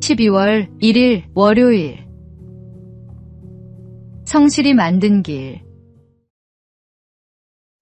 12월 1일 월요일. 성실히 만든 길.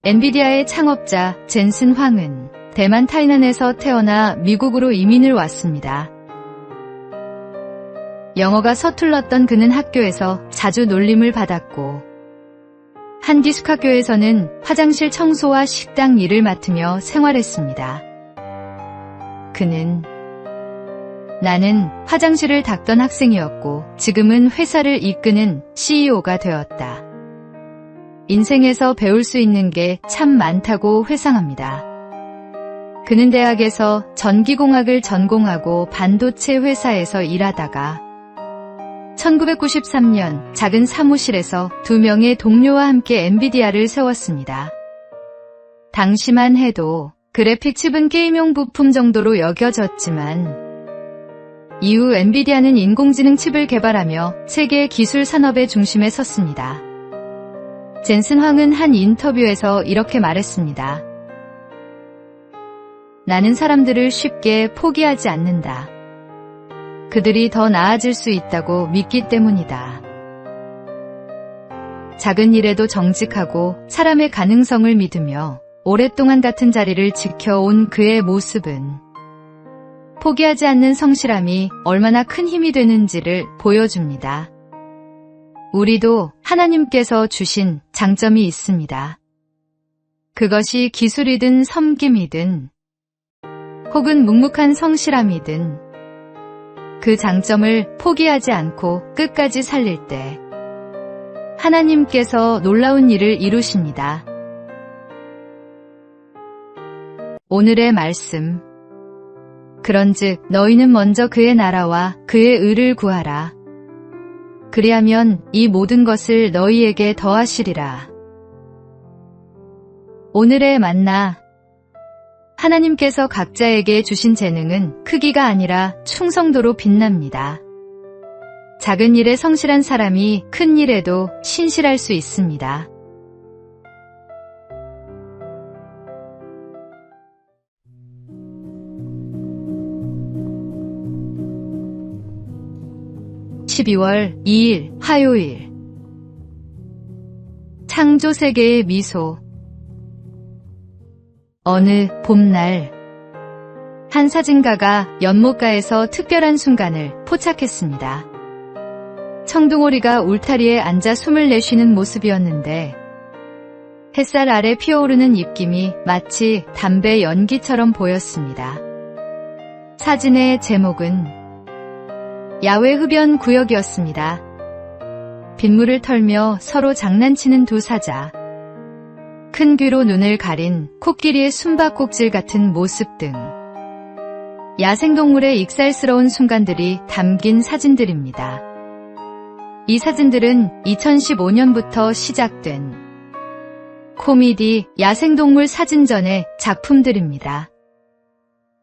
엔비디아의 창업자 젠슨 황은 대만 타이난에서 태어나 미국으로 이민을 왔습니다. 영어가 서툴렀던 그는 학교에서 자주 놀림을 받았고 한 기숙학교에서는 화장실 청소와 식당 일을 맡으며 생활했습니다. 그는 나는 화장실을 닦던 학생이었고 지금은 회사를 이끄는 CEO가 되었다. 인생에서 배울 수 있는 게 참 많다고 회상합니다. 그는 대학에서 전기공학을 전공하고 반도체 회사에서 일하다가 1993년 작은 사무실에서 2명의 동료와 함께 엔비디아를 세웠습니다. 당시만 해도 그래픽 칩은 게임용 부품 정도로 여겨졌지만 이후 엔비디아는 인공지능 칩을 개발하며 세계 기술 산업의 중심에 섰습니다. 젠슨 황은 한 인터뷰에서 이렇게 말했습니다. 나는 사람들을 쉽게 포기하지 않는다. 그들이 더 나아질 수 있다고 믿기 때문이다. 작은 일에도 정직하고 사람의 가능성을 믿으며 오랫동안 같은 자리를 지켜온 그의 모습은 포기하지 않는 성실함이 얼마나 큰 힘이 되는지를 보여줍니다. 우리도 하나님께서 주신 장점이 있습니다. 그것이 기술이든 섬김이든 혹은 묵묵한 성실함이든 그 장점을 포기하지 않고 끝까지 살릴 때 하나님께서 놀라운 일을 이루십니다. 오늘의 말씀. 그런즉 너희는 먼저 그의 나라와 그의 의를 구하라. 그리하면 이 모든 것을 너희에게 더하시리라. 오늘의 만나. 하나님께서 각자에게 주신 재능은 크기가 아니라 충성도로 빛납니다. 작은 일에 성실한 사람이 큰 일에도 신실할 수 있습니다. (12월 2일) 화요일. 창조 세계의 미소. 어느 봄날 한 사진가가 연못가에서 특별한 순간을 포착했습니다. 청둥오리가 울타리에 앉아 숨을 내쉬는 모습이었는데 햇살 아래 피어오르는 입김이 마치 담배 연기처럼 보였습니다. 사진의 제목은 야외 흡연 구역이었습니다. 빗물을 털며 서로 장난치는 두 사자, 큰 귀로 눈을 가린 코끼리의 숨바꼭질 같은 모습 등 야생동물의 익살스러운 순간들이 담긴 사진들입니다. 이 사진들은 2015년부터 시작된 코미디 야생동물 사진전의 작품들입니다.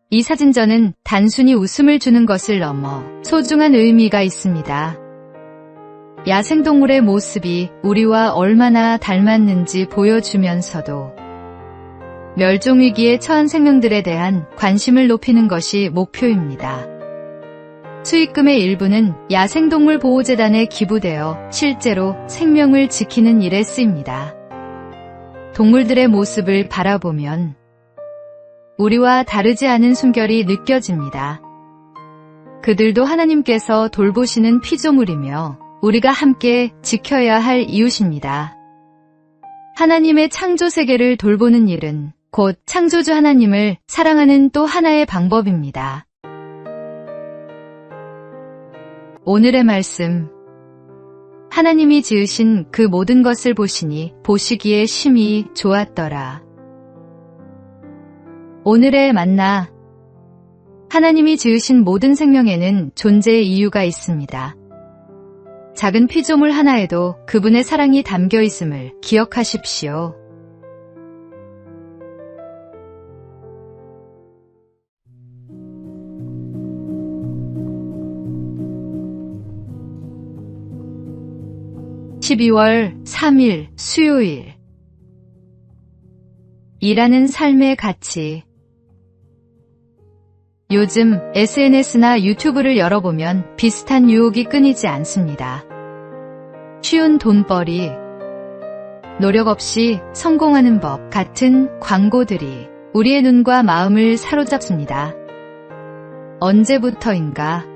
이 사진전은 단순히 웃음을 주는 것을 넘어 소중한 의미가 있습니다. 야생동물의 모습이 우리와 얼마나 닮았는지 보여주면서도 멸종위기에 처한 생명들에 대한 관심을 높이는 것이 목표입니다. 수익금의 일부는 야생동물 보호재단에 기부되어 실제로 생명을 지키는 일에 쓰입니다. 동물들의 모습을 바라보면 우리와 다르지 않은 숨결이 느껴집니다. 그들도 하나님께서 돌보시는 피조물이며 우리가 함께 지켜야 할 이웃입니다. 하나님의 창조 세계를 돌보는 일은 곧 창조주 하나님을 사랑하는 또 하나의 방법입니다. 오늘의 말씀. 하나님이 지으신 그 모든 것을 보시니 보시기에 심히 좋았더라. 오늘의 만나. 하나님이 지으신 모든 생명에는 존재의 이유가 있습니다. 작은 피조물 하나에도 그분의 사랑이 담겨 있음을 기억하십시오. (12월 3일) 수요일. 일하는 삶의 가치. 요즘 SNS나 유튜브를 열어보면 비슷한 유혹이 끊이지 않습니다. 쉬운 돈벌이, 노력 없이 성공하는 법 같은 광고들이 우리의 눈과 마음을 사로잡습니다. 언제부터인가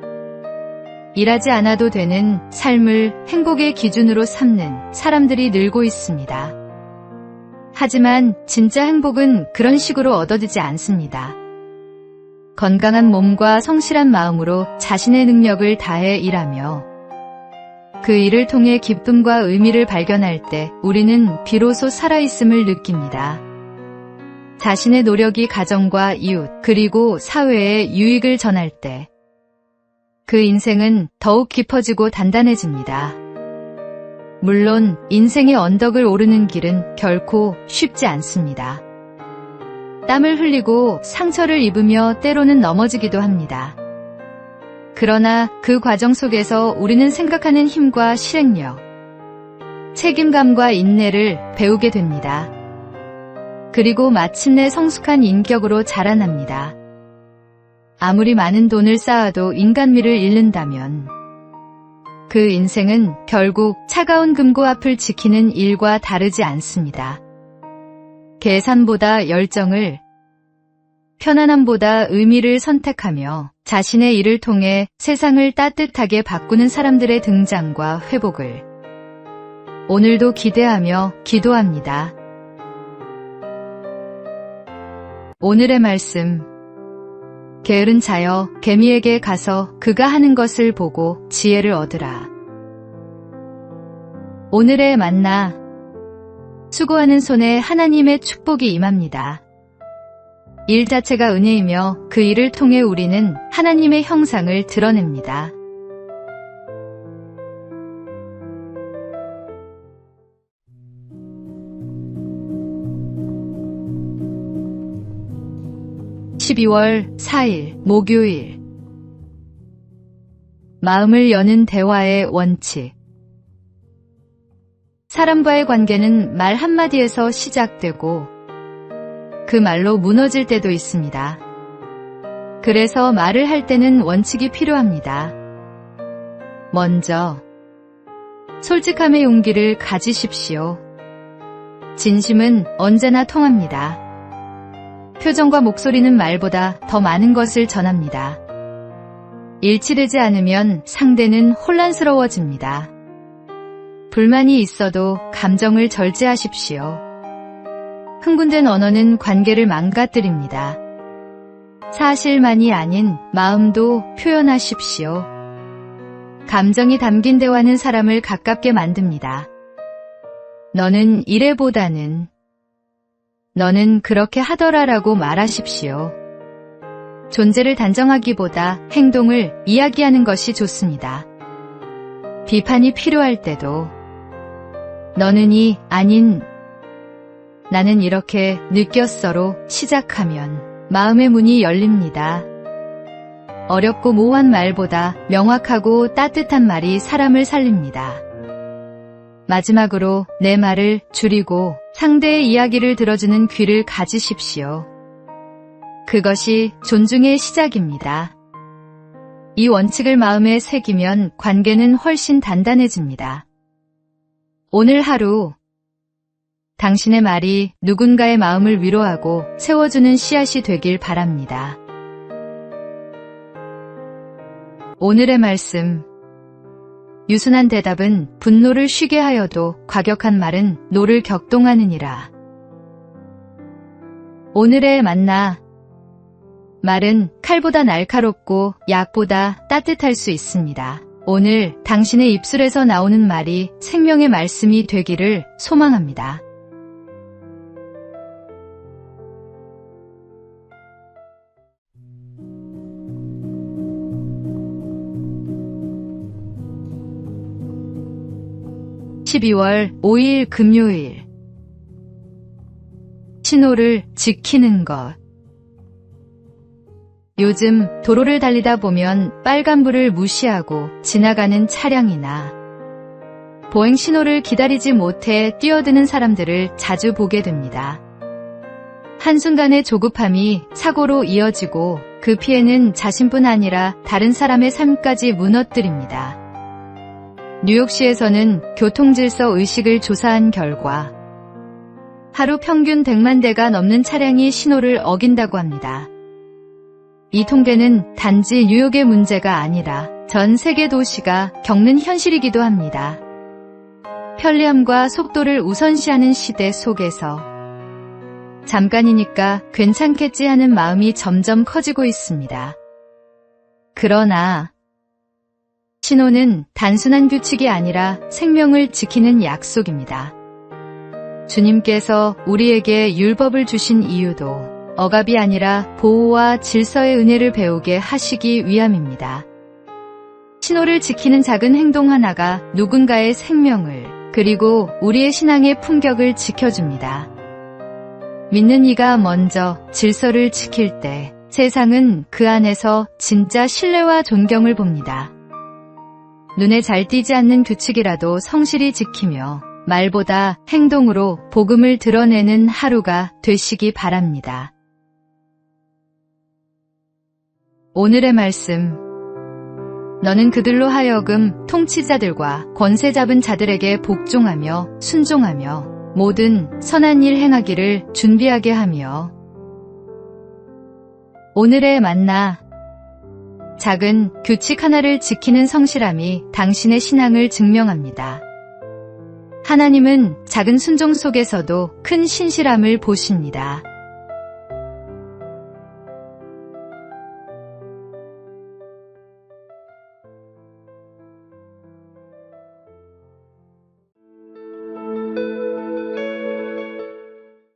일하지 않아도 되는 삶을 행복의 기준으로 삼는 사람들이 늘고 있습니다. 하지만 진짜 행복은 그런 식으로 얻어지지 않습니다. 건강한 몸과 성실한 마음으로 자신의 능력을 다해 일하며 그 일을 통해 기쁨과 의미를 발견할 때 우리는 비로소 살아있음을 느낍니다. 자신의 노력이 가정과 이웃 그리고 사회에 유익을 전할 때 그 인생은 더욱 깊어지고 단단해집니다. 물론 인생의 언덕을 오르는 길은 결코 쉽지 않습니다. 땀을 흘리고 상처를 입으며 때로는 넘어지기도 합니다. 그러나 그 과정 속에서 우리는 생각하는 힘과 실행력, 책임감과 인내를 배우게 됩니다. 그리고 마침내 성숙한 인격으로 자라납니다. 아무리 많은 돈을 쌓아도 인간미를 잃는다면 그 인생은 결국 차가운 금고 앞을 지키는 일과 다르지 않습니다. 계산보다 열정을, 편안함보다 의미를 선택하며 자신의 일을 통해 세상을 따뜻하게 바꾸는 사람들의 등장과 회복을 오늘도 기대하며 기도합니다. 오늘의 말씀. 게으른 자여 개미에게 가서 그가 하는 것을 보고 지혜를 얻으라. 오늘의 만나. 수고하는 손에 하나님의 축복이 임합니다. 일 자체가 은혜이며 그 일을 통해 우리는 하나님의 형상을 드러냅니다. (12월 4일) 목요일. 마음을 여는 대화의 원칙. 사람과의 관계는 말 한마디에서 시작되고 그 말로 무너질 때도 있습니다. 그래서 말을 할 때는 원칙이 필요합니다. 먼저, 솔직함의 용기를 가지십시오. 진심은 언제나 통합니다. 표정과 목소리는 말보다 더 많은 것을 전합니다. 일치되지 않으면 상대는 혼란스러워집니다. 불만이 있어도 감정을 절제하십시오. 흥분된 언어는 관계를 망가뜨립니다. 사실만이 아닌 마음도 표현하십시오. 감정이 담긴 대화는 사람을 가깝게 만듭니다. 너는 이래보다는 너는 그렇게 하더라라고 말하십시오. 존재를 단정하기보다 행동을 이야기하는 것이 좋습니다. 비판이 필요할 때도 너는이 아닌 나는 이렇게 느꼈어로 시작하면 마음의 문이 열립니다. 어렵고 모호한 말보다 명확하고 따뜻한 말이 사람을 살립니다. 마지막으로 내 말을 줄이고 상대의 이야기를 들어주는 귀를 가지십시오. 그것이 존중의 시작입니다. 이 원칙을 마음에 새기면 관계는 훨씬 단단해집니다. 오늘 하루 당신의 말이 누군가의 마음을 위로하고 세워주는 씨앗이 되길 바랍니다. 오늘의 말씀. 유순한 대답은 분노를 쉬게 하여도 과격한 말은 노를 격동하느니라. 오늘의 만나. 말은 칼보다 날카롭고 약보다 따뜻할 수 있습니다. 오늘 당신의 입술에서 나오는 말이 생명의 말씀이 되기를 소망합니다. (12월 5일) 금요일. 신호를 지키는 것. 요즘 도로를 달리다 보면 빨간불을 무시하고 지나가는 차량이나 보행 신호를 기다리지 못해 뛰어드는 사람들을 자주 보게 됩니다. 한순간의 조급함이 사고로 이어지고 그 피해는 자신뿐 아니라 다른 사람의 삶까지 무너뜨립니다. 뉴욕시에서는 교통질서 의식을 조사한 결과 하루 평균 100만 대가 넘는 차량이 신호를 어긴다고 합니다. 이 통계는 단지 뉴욕의 문제가 아니라 전 세계 도시가 겪는 현실이기도 합니다. 편리함과 속도를 우선시하는 시대 속에서 잠깐이니까 괜찮겠지 하는 마음이 점점 커지고 있습니다. 그러나 신호는 단순한 규칙이 아니라 생명을 지키는 약속입니다. 주님께서 우리에게 율법을 주신 이유도 억압이 아니라 보호와 질서의 은혜를 배우게 하시기 위함입니다. 신호를 지키는 작은 행동 하나가 누군가의 생명을 그리고 우리의 신앙의 품격을 지켜줍니다. 믿는 이가 먼저 질서를 지킬 때 세상은 그 안에서 진짜 신뢰와 존경을 봅니다. 눈에 잘 띄지 않는 규칙이라도 성실히 지키며 말보다 행동으로 복음을 드러내는 하루가 되시기 바랍니다. 오늘의 말씀. 너는 그들로 하여금 통치자들과 권세 잡은 자들에게 복종하며 순종하며 모든 선한 일 행하기를 준비하게 하며. 오늘의 만나. 작은 규칙 하나를 지키는 성실함이 당신의 신앙을 증명합니다. 하나님은 작은 순종 속에서도 큰 신실함을 보십니다.